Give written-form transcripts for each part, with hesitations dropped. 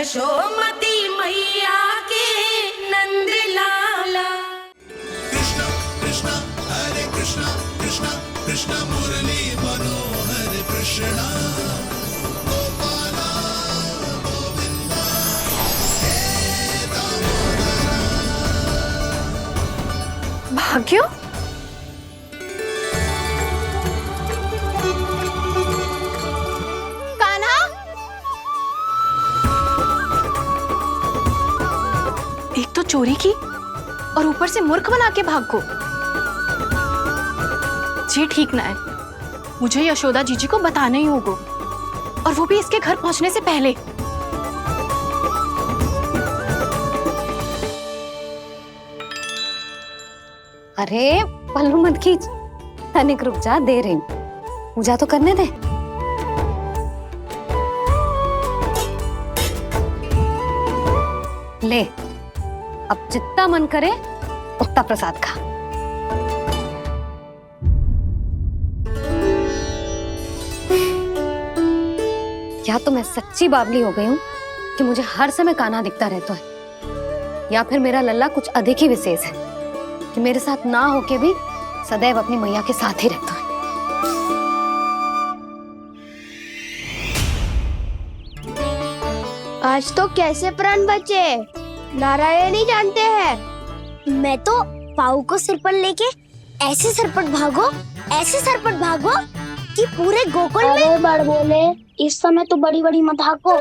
यशोमती मैया के नंद लाला। कृष्ण कृष्ण हरे कृष्ण कृष्ण कृष्ण मुरली मनोहर कृष्ण गोपाला गोविंदा हे दामोदरा। भाग्य, कान्हा, एक तो चोरी की और ऊपर से मूर्ख बना के भाग को। ये ठीक ना है, मुझे यशोदा जीजी को बताना ही होगा, और वो भी इसके घर पहुंचने से पहले। अरे पल्लू मत खींच, तनिक रुक जा, दे रही हूँ, पूजा तो करने दे। ले, अब जितना मन करे उतना प्रसाद खा। या तो मैं सच्ची बावली हो गई हूँ कि मुझे हर समय कान्हा दिखता रहता है, या फिर मेरा लल्ला कुछ अधिक ही विशेष है कि मेरे साथ ना होके भी सदैव अपनी मैया के साथ ही रहता है। आज तो कैसे प्राण बचे, नारायण ही जानते हैं। मैं तो पाऊ को सिर पर लेके ऐसे सरपट भागो कि पूरे गोकुल में। अरे बड़ बोले, इस समय तो बड़ी बड़ी मत हाको।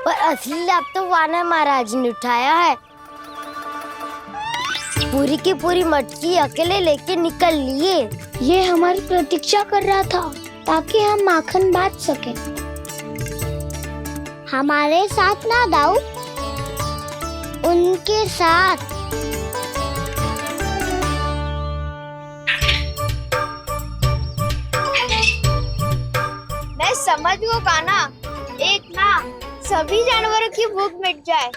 पर असली लाभ तो वानर महाराज ने उठाया है। पूरी की पूरी मटकी अकेले लेके निकल लिए। ये हमारी प्रतीक्षा कर रहा था ताकि हम माखन बांट सके। हमारे साथ ना दाऊ, उनके साथ। मैं समझ गो कान्हा, एक ना सभी जानवरों की भूख मिट जाए,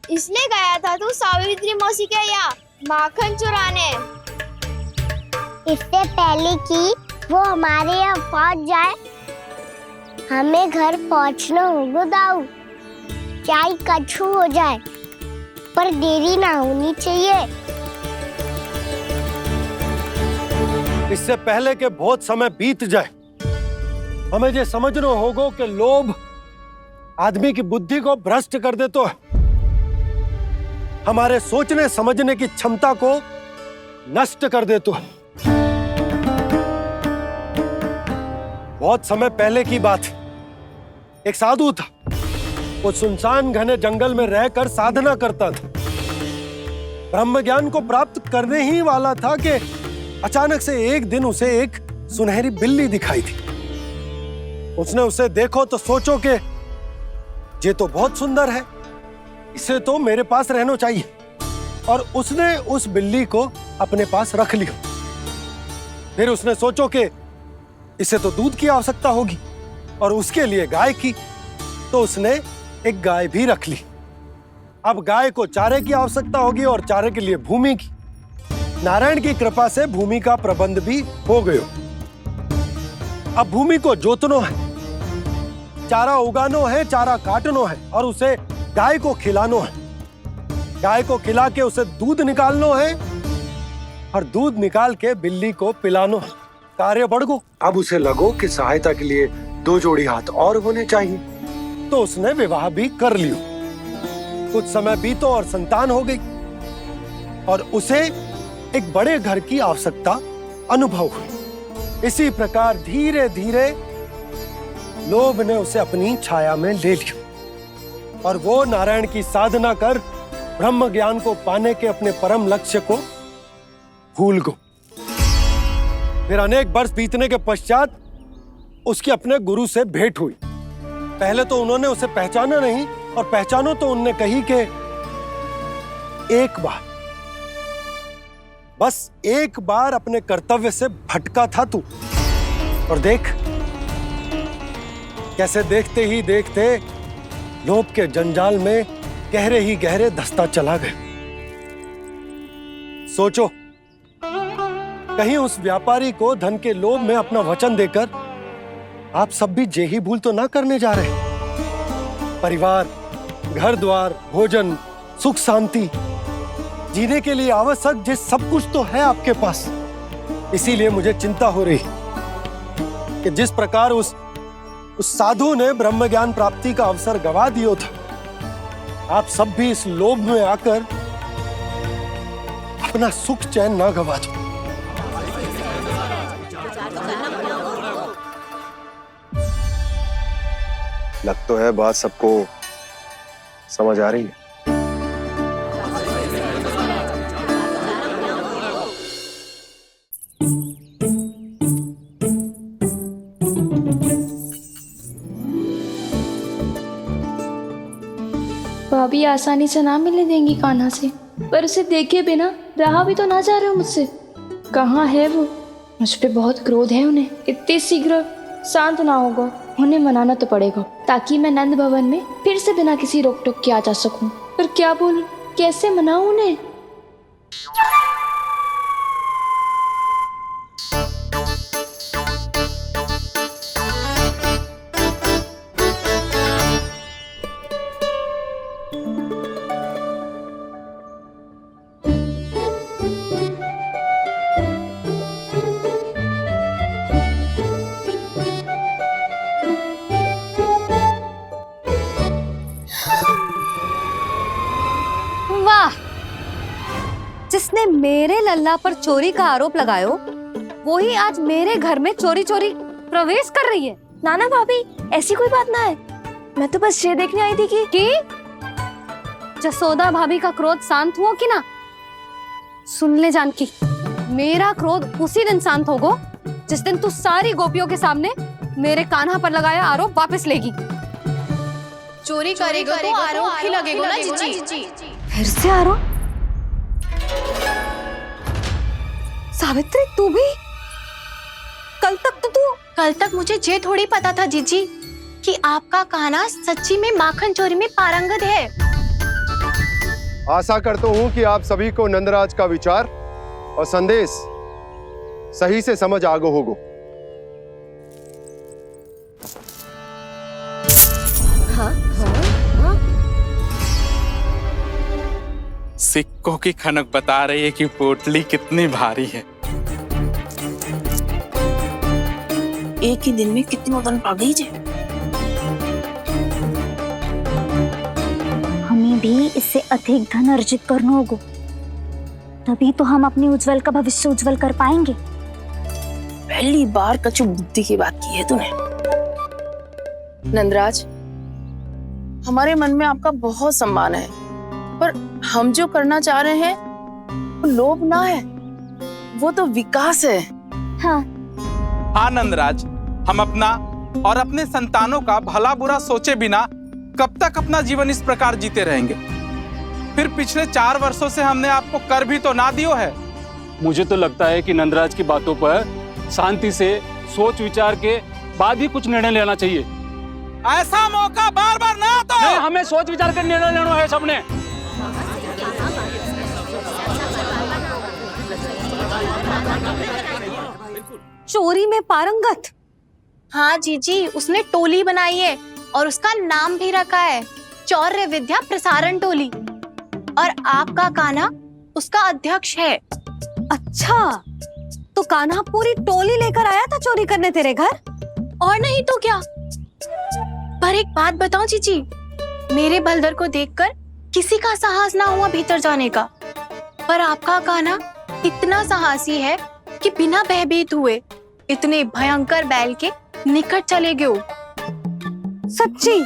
इसलिए गया था तू सावित्री मौसी के यहाँ माखन चुराने। इससे पहले कि वो हमारे यहाँ पहुँच जाए, हमें घर पहुँचना होगा दाऊ, चाहे कछु हो जाए, पर देरी ना होनी चाहिए। इससे पहले कि बहुत समय बीत जाए, हमें ये समझना होगा कि लोभ आदमी की बुद्धि को भ्रष्ट कर देता है, हमारे सोचने समझने की क्षमता को नष्ट कर देता है। बहुत समय पहले की बात, एक साधु था, वो सुनसान घने जंगल में रहकर साधना करता था। ब्रह्म ज्ञान को प्राप्त करने ही वाला था कि अचानक से एक दिन उसे एक सुनहरी बिल्ली दिखाई थी। उसने उसे देखो तो सोचो कि ये तो बहुत सुंदर है, इसे तो मेरे पास रहना चाहिए, और उसने उस बिल्ली को अपने पास रख लिया। फिर उसने सोचो कि इसे तो दूध की आवश्यकता होगी और उसके लिए गाय की, तो उसने एक गाय भी रख ली। अब गाय को चारे की आवश्यकता होगी और चारे के लिए भूमि की। नारायण की कृपा से भूमि का प्रबंध भी हो गयो। अब भूमि को जोतनो है, चारा उगानो है, चारा काटनो है, और उसे गाय को खिलानो है। गाय को खिला के उसे दूध निकालनो है, और दूध निकाल के बिल्ली को पिलानो है। कार्य बढ़ गो। अब उसे लगो कि सहायता के लिए 2 जोड़ी हाथ और होने चाहिए, तो उसने विवाह भी कर लियो। कुछ समय बीतो और संतान हो गई, और उसे एक बड़े घर की आवश्यकता अनुभव हुई। इसी प्रकार धीरे धीरे लोभ ने उसे अपनी छाया में ले लिया, और वो नारायण की साधना कर ब्रह्म ज्ञान को पाने के अपने परम लक्ष्य को भूल गो। फिर अनेक वर्ष बीतने के पश्चात उसकी अपने गुरु से भेंट हुई। पहले तो उन्होंने उसे पहचाना नहीं, और पहचानो तो उनने कही कि एक बार, बस एक बार अपने कर्तव्य से भटका था तू, और देख कैसे देखते ही देखते लोभ के जंजाल में गहरे ही गहरे धंसता चला गया। सोचो, कहीं उस व्यापारी को धन के लोभ में अपना वचन देकर आप सब भी जे ही भूल तो ना करने जा रहे। परिवार, घर द्वार, भोजन, सुख शांति, जीने के लिए आवश्यक जिस सब कुछ तो है आपके पास। इसीलिए मुझे चिंता हो रही कि जिस प्रकार उस साधु ने ब्रह्म ज्ञान प्राप्ति का अवसर गवा दिया था, आप सब भी इस लोभ में आकर अपना सुख चैन ना गवा दो। लग तो है बात सबको समझ आ रही है। भाभी आसानी से ना मिलने देंगी कान्हा से, पर उसे देखे बिना रहा भी तो ना जा रहे हो मुझसे। कहाँ है वो? मुझ पे बहुत क्रोध है उन्हें। इतनी शीघ्र शांत ना होगा, उन्हें मनाना तो पड़ेगा ताकि मैं नंद भवन में फिर से बिना किसी रोक टोक के आ जा सकूं। पर क्या बोलूं, कैसे मनाऊं उन्हें? वाह, जिसने मेरे लल्ला पर चोरी का आरोप लगायो, वो ही आज मेरे घर में चोरी चोरी प्रवेश कर रही है। नाना भाभी, ऐसी कोई बात ना है। मैं तो बस ये देखने आई थी कि जसोदा भाभी का क्रोध शांत हुआ कि ना? सुन ले जानकी, मेरा क्रोध उसी दिन शांत होगा जिस दिन तू सारी गोपियों के सामने मेरे कान्हा पर लगाया आरोप वापस लेगी। चोरी करेगा तो आरोप ही लगेगा ना जीजी। फिर से आरोप? सावित्री, तू भी? कल तक मुझे ये थोड़ी पता था जीजी कि आपका कान्हा सच्ची में माखन चोरी में पारंगत है। आशा करता हूं कि आप सभी को नंदराज का विचार और संदेश सही से समझ आ गो होगो। सिक्कों की खनक बता रही है कि पोटली कितनी भारी है। एक ही दिन में कितनी धन पा गई जे। हमें भी इससे अधिक धन अर्जित करना होगा, तभी तो हम अपने उज्जवल का भविष्य उज्जवल कर पाएंगे। पहली बार कछु बुद्धि की बात की है तूने। नंदराज, हमारे मन में आपका बहुत सम्मान है, पर हम जो करना चाह रहे हैं वो लोभ ना है, वो तो विकास है। हाँ नंदराज, हम अपना और अपने संतानों का भला बुरा सोचे बिना कब तक अपना जीवन इस प्रकार जीते रहेंगे? फिर पिछले 4 वर्षों से हमने आपको कर भी तो ना दियो है। मुझे तो लगता है कि नंदराज की बातों पर शांति से सोच विचार के बाद ही कुछ निर्णय लेना चाहिए। ऐसा मौका बार बार ना आता। नहीं, हमें सोच विचार कर निर्णय लेना है सबने। चोरी में पारंगत? हाँ जीजी, उसने टोली बनाई है और उसका नाम भी रखा है चौर्य विद्या प्रसारण टोली, और आपका कान्हा उसका अध्यक्ष है। अच्छा, तो कान्हा पूरी टोली लेकर आया था चोरी करने तेरे घर? और नहीं तो क्या। पर एक बात बताऊं जीजी, मेरे बलदर को देखकर किसी का साहस ना हुआ भीतर जाने का, पर आपका कान्हा इतना साहसी है कि बिना भयभीत हुए इतने भयंकर बैल के निकट चले गए। सच्ची?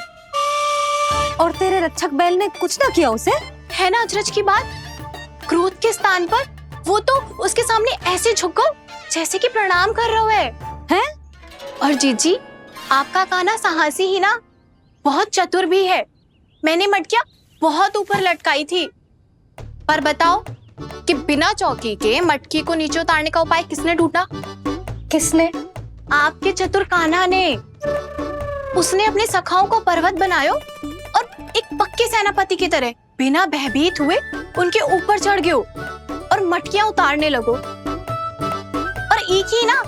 और तेरे रक्षक बैल ने कुछ ना किया उसे? है ना अचरज की बात। क्रोध के स्थान पर वो तो उसके सामने ऐसे झुको जैसे कि प्रणाम कर रहा है। और जीजी, आपका कान्हा साहसी ही ना, बहुत चतुर भी है। मैंने मटकियां बहुत ऊपर लटकाई थी, पर बताओ कि बिना चौकी के मटकी को नीचे उतारने का उपाय किसने ढूंढा? किसने? आपके चतुर कान्हा ने। उसने अपने सखाओं को पर्वत बनायो और एक पक्के सेनापति की तरह बिना भयभीत हुए उनके ऊपर चढ़ गयो और मटकियां उतारने लगो। और एक ही ना,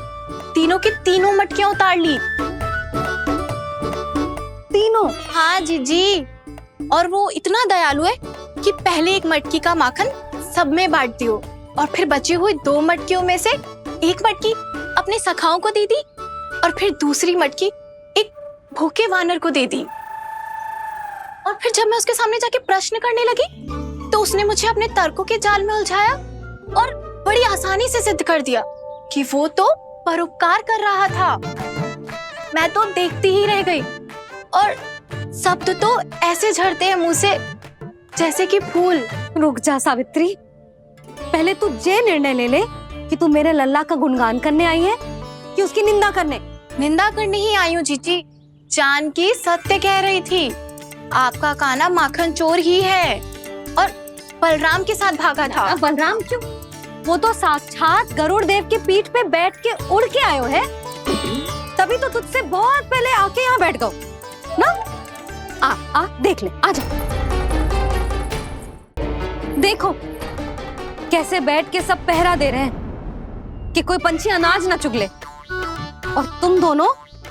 तीनों की तीनों मटकियां उतार ली। तीनों? हाँ जीजी, और वो इतना दयालु है कि पहले एक मटकी का माखन सब में बांट दियो और फिर बची हुई 2 मटकियों में से एक मटकी अपने सखाओं को दे दी और फिर दूसरी मटकी एक भूखे वानर को दे दी। और फिर जब मैं उसके सामने जाके प्रश्न करने लगी तो उसने मुझे अपने तर्कों के जाल में उलझाया और बड़ी आसानी से सिद्ध कर दिया कि वो तो परोपकार कर रहा था। मैं तो देखती ही रह गई और शब्द तो ऐसे झड़ते हैं मुंह से जैसे कि फूल। रुक जा सावित्री, पहले तू ये निर्णय ले ले कि तू मेरे लल्ला का गुणगान करने आई है कि उसकी निंदा करने। निंदा करने ही आई हूँ जीजी। जानकी सत्य कह रही थी, आपका कान्हा माखन चोर ही है और बलराम के साथ भागा था। बलराम क्यों? वो तो साक्षात गरुड़ देव की पीठ पे बैठ के उड़ के आयो है, तभी तो तुझसे बहुत पहले आके यहाँ बैठ गओ ना। आ देख ले, आजा। देखो कैसे बैठ के सब पहरा दे रहे हैं कि कोई पंछी अनाज ना चुगले, और तुम दोनों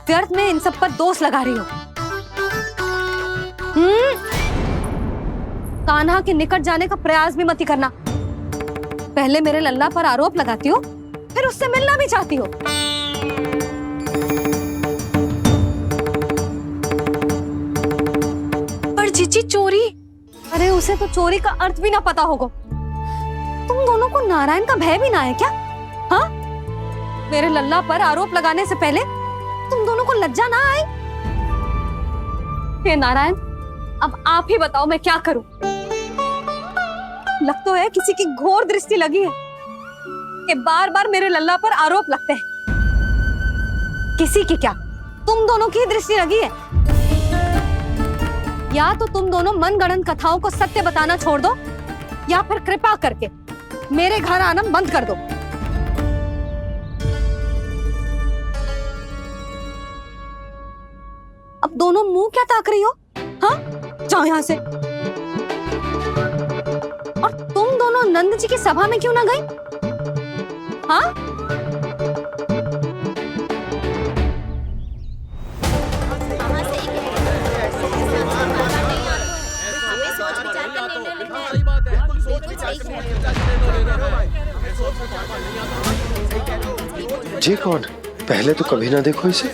व्यर्थ में इन सब पर दोष लगा रही हो। कान्हा के निकट जाने का प्रयास भी मत ही करना। पहले मेरे लल्ला पर आरोप लगाती हो, फिर उससे मिलना भी चाहती हो। पर जीजी चोरी? अरे उसे तो चोरी का अर्थ भी ना पता होगा। तुम दोनों को नारायण का भय भी ना है क्या? हाँ, मेरे लल्ला पर आरोप लगाने से पहले तुम दोनों को लज्जा ना आई? हे नारायण, अब आप ही बताओ मैं क्या करूं। लग तो है किसी की घोर दृष्टि लगी है कि बार बार मेरे लल्ला पर आरोप लगते हैं। किसी की क्या, तुम दोनों की दृष्टि लगी है। या तो तुम दोनों मनगढ़ंत कथाओं को सत्य बताना छोड़ दो, या फिर कृपा करके मेरे घर आना बंद कर दो। अब दोनों मुंह क्या ताक रही हो? हाँ, जाओ यहां से। और तुम दोनों नंद जी की सभा में क्यों ना गई? हाँ, जी कौन? पहले तो कभी ना देखो इसे।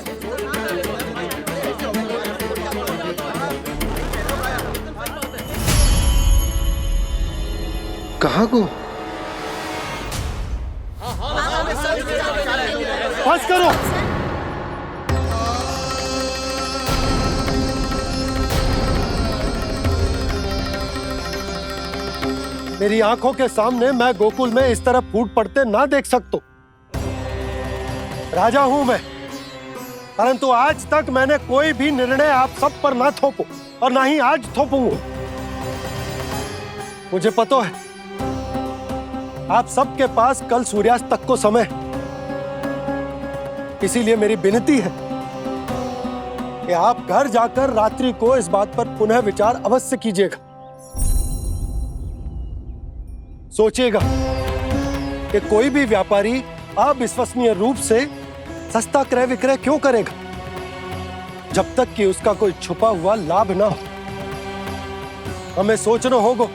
कहाँ को? बस करो। मेरी आंखों के सामने मैं गोकुल में इस तरह फूट पड़ते ना देख सकता। राजा हूं मैं, परंतु आज तक मैंने कोई भी निर्णय आप सब पर ना थोपो और ना ही आज थोपूंगा। मुझे पता है आप सबके पास कल सूर्यास्त तक को समय, इसीलिए मेरी विनती है कि आप घर जाकर रात्रि को इस बात पर पुनः विचार अवश्य कीजिएगा। सोचिएगा कि कोई भी व्यापारी अविश्वसनीय रूप से सस्ता क्रय विक्रय क्यों करेगा जब तक कि उसका कोई छुपा हुआ लाभ ना हो। हमें सोचना होगा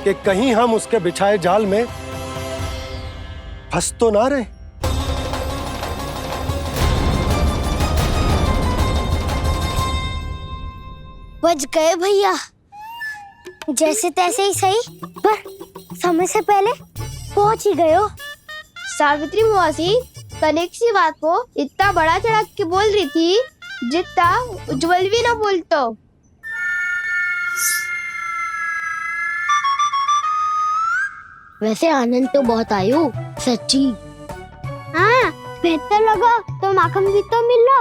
कि कहीं हम उसके बिछाए जाल में फंस तो ना रहे। बच गए भैया, जैसे तैसे ही सही, पर समय से पहले पहुंच ही गए हो। सावित्री मौसी कनेक सी बात को इतना बड़ा चढ़ा के बोल रही थी जितना उज्जवल भी ना बोलतो। वैसे आनंद तो बहुत आयो, सच्ची। हाँ, बेहतर लगा तो माखन भी तो मिल रहा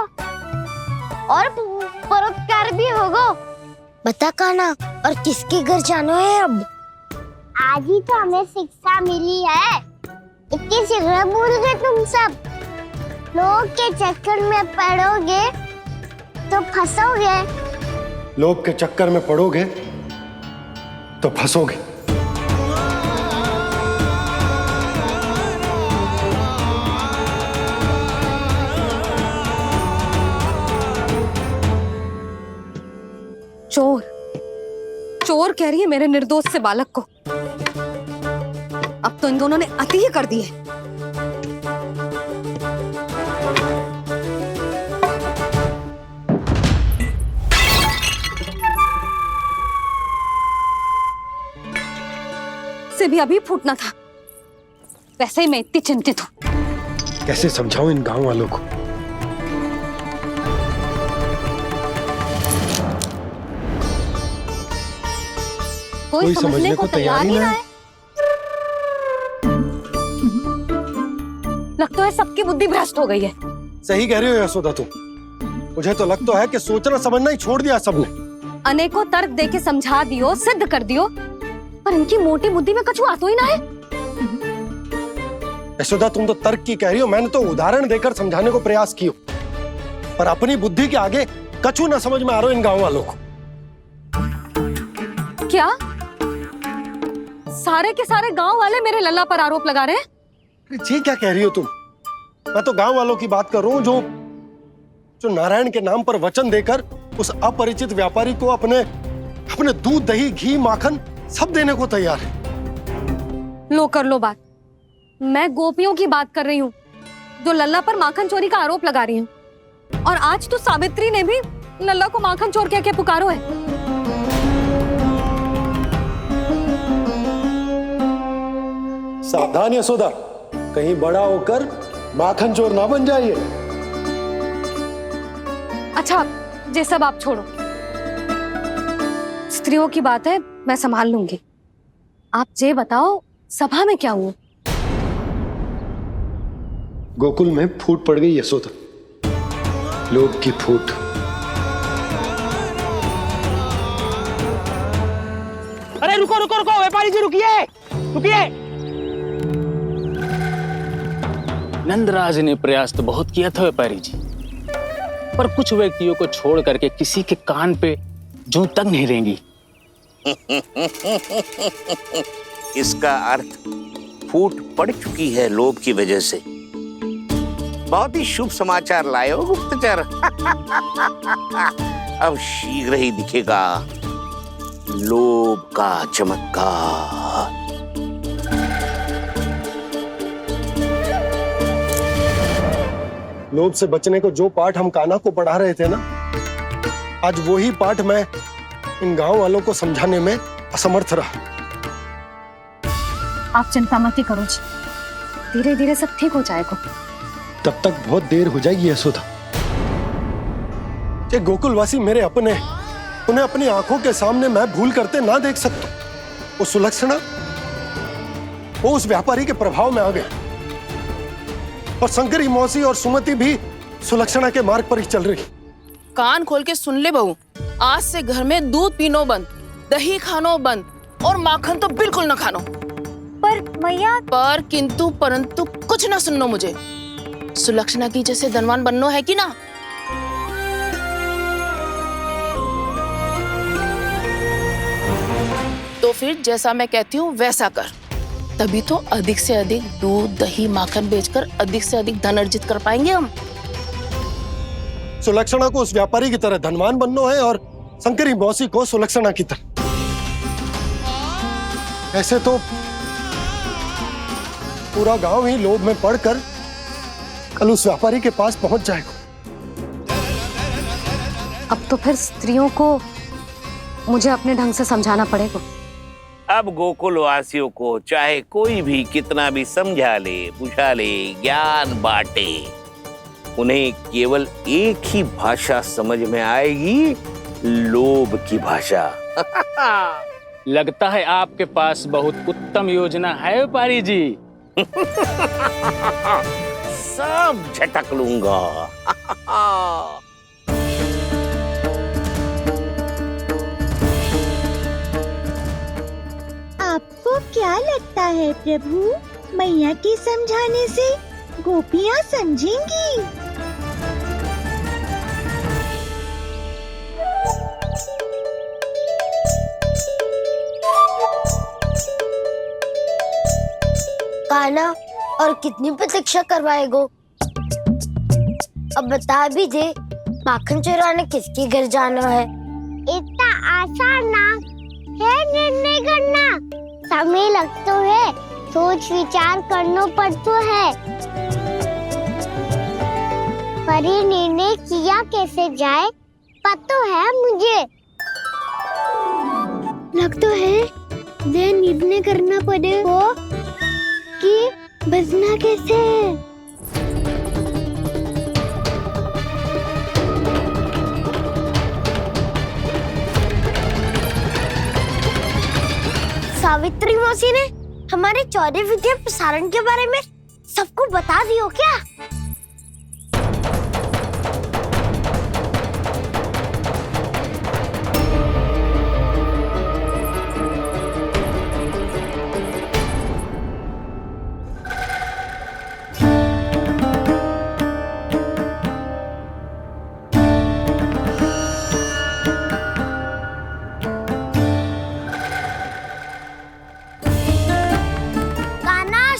और परोपकार भी होगा। बता कान्हा, और किसके घर जाना है अब? आज ही तो हमें शिक्षा मिली है, इतनी शीघ्र भूल गए तुम सब। लोग के चक्कर में पड़ोगे तो फंसोगे। लोग के चक्कर में पड़ोगे तो फंसोगे। चोर चोर कह रही है मेरे निर्दोष से बालक को। अब तो इन दोनों ने अति ही कर दी है। से भी अभी फूटना था। वैसे ही मैं इतनी चिंतित हूं। कैसे समझाऊं इन गांव वालों को? कोई समझने को तैयार ही ना है। लगता है सबकी बुद्धि भ्रष्ट हो गई है। सही कह रही हो यशोदा तुम। मुझे तो लगता है कि सोचना समझना ही छोड़ दिया सबने। अनेकों तर्क देके समझा दियो, सिद्ध कर दियो, पर इनकी मोटी बुद्धि में कछु आतो ही ना है। यशोदा तुम तो तर्क की कह रही हो, मैंने तो उदाहरण देकर समझाने को प्रयास किया, पर अपनी बुद्धि के आगे कछु ना समझ में आ रहा इन गांव वालों को। क्या सारे के सारे गांव वाले मेरे लल्ला पर आरोप लगा रहे हैं? जी क्या कह रही हो तुम? मैं तो गांव वालों की बात कर रहा हूं जो नारायण के नाम पर वचन देकर उस अपरिचित व्यापारी को अपने दूध, दही, घी, माखन सब देने को तैयार है। लो कर लो बात। मैं गोपियों की बात कर रही हूँ जो लल्ला पर माखन चोरी का आरोप लगा रही हूँ। और आज तो सावित्री ने भी लल्ला को माखन चोर कह के पुकारो है। सावधान यशोदा, कहीं बड़ा होकर माखन चोर ना बन जाइए। अच्छा ये सब आप छोड़ो, स्त्रियों की बात है, मैं संभाल लूंगी। आप ये बताओ सभा में क्या हुआ? गोकुल में फूट पड़ गई यशोदा, लोभ की फूट। अरे रुको रुको रुको, व्यापारी जी रुकिए रुकिए। नंदराज ने प्रयास तो बहुत किया था व्यापारी जी, पर कुछ व्यक्तियों को छोड़ करके किसी के कान पे जूं तक नहीं रेंगी। इसका अर्थ फूट पड़ चुकी है लोभ की वजह से। बहुत ही शुभ समाचार लाए हो गुप्तचर। अब शीघ्र ही दिखेगा लोभ का चमत्कार। लोभ से बचने को जो पाठ हम कान्हा को पढ़ा रहे थे ना, आज वही पाठ मैं इन गांव वालों को समझाने में असमर्थ रहा। आप चिंता मत करो जी, धीरे धीरे सब ठीक हो जाएगा। तब तक बहुत देर हो जाएगी यशोदा। ये गोकुलवासी मेरे अपने, उन्हें अपनी आंखों के सामने मैं भूल करते ना देख सकता। वो सुलक्षणा, वो उस व्यापारी के प्रभाव में आ गए, और शंकरी मौसी और सुमति भी सुलक्षणा के मार्ग पर ही चल रही। कान खोल के सुन ले बहू, आज से घर में दूध पीनो बंद, दही खानो बंद, और माखन तो बिल्कुल ना खानो। पर मैया, पर किंतु परंतु कुछ ना सुननो मुझे। सुलक्षणा की जैसे धनवान बननो है कि ना? तो फिर जैसा मैं कहती हूँ वैसा कर, तभी तो अधिक से अधिक दूध, दही, माखन बेचकर अधिक से अधिक धन अर्जित कर पाएंगे हम। सुलक्षणा को उस व्यापारी की तरह धनवान बनना है और शंकरी मौसी को सुलक्षणा की तरह। ऐसे तो पूरा गांव ही लोभ में पड़कर कल उस व्यापारी के पास पहुंच जाएगा। अब तो फिर स्त्रियों को मुझे अपने ढंग से समझाना पड़ेगा। अब गोकुल वासियों को चाहे कोई भी कितना भी समझा ले, बुझा ले, ज्ञान बांटे, उन्हें केवल एक ही भाषा समझ में आएगी, लोभ की भाषा। लगता है आपके पास बहुत उत्तम योजना है व्यापारी जी। सब झटक लूंगा। आपको क्या लगता है प्रभु, मैया के समझाने से गोपियाँ समझेंगी? कान्हा, और कितनी प्रतीक्षा करवाएगो? अब बता भी दे, माखन चुराने किसके घर जाना है? इतना आसान ना है निर्णय करना। समय लगता है, सोच विचार करना पड़ता है, पर ये निर्णय किया कैसे जाए पता है मुझे। लगता है ये निर्णय करना पड़ेगा कि बचना कैसे है। सावित्री मौसी ने हमारे चौरे विद्या प्रसारण के बारे में सबको बता दियो क्या?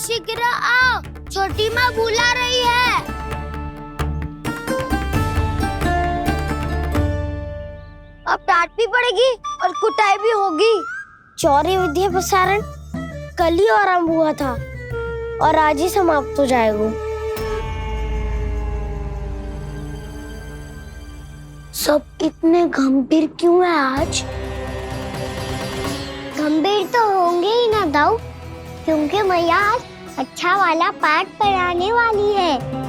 शीघ्र आओ, छोटी माँ बुला रही है। अब डांट भी पड़ेगी और कुटाई भी होगी। चौरी विद्या प्रसारण कल ही आरंभ हुआ था और आज ही समाप्त हो जाएगा। सब इतने गंभीर क्यों है आज? गंभीर तो होंगे ही ना दाऊ, क्योंकि मैया आज अच्छा वाला पाठ पढ़ाने वाली है।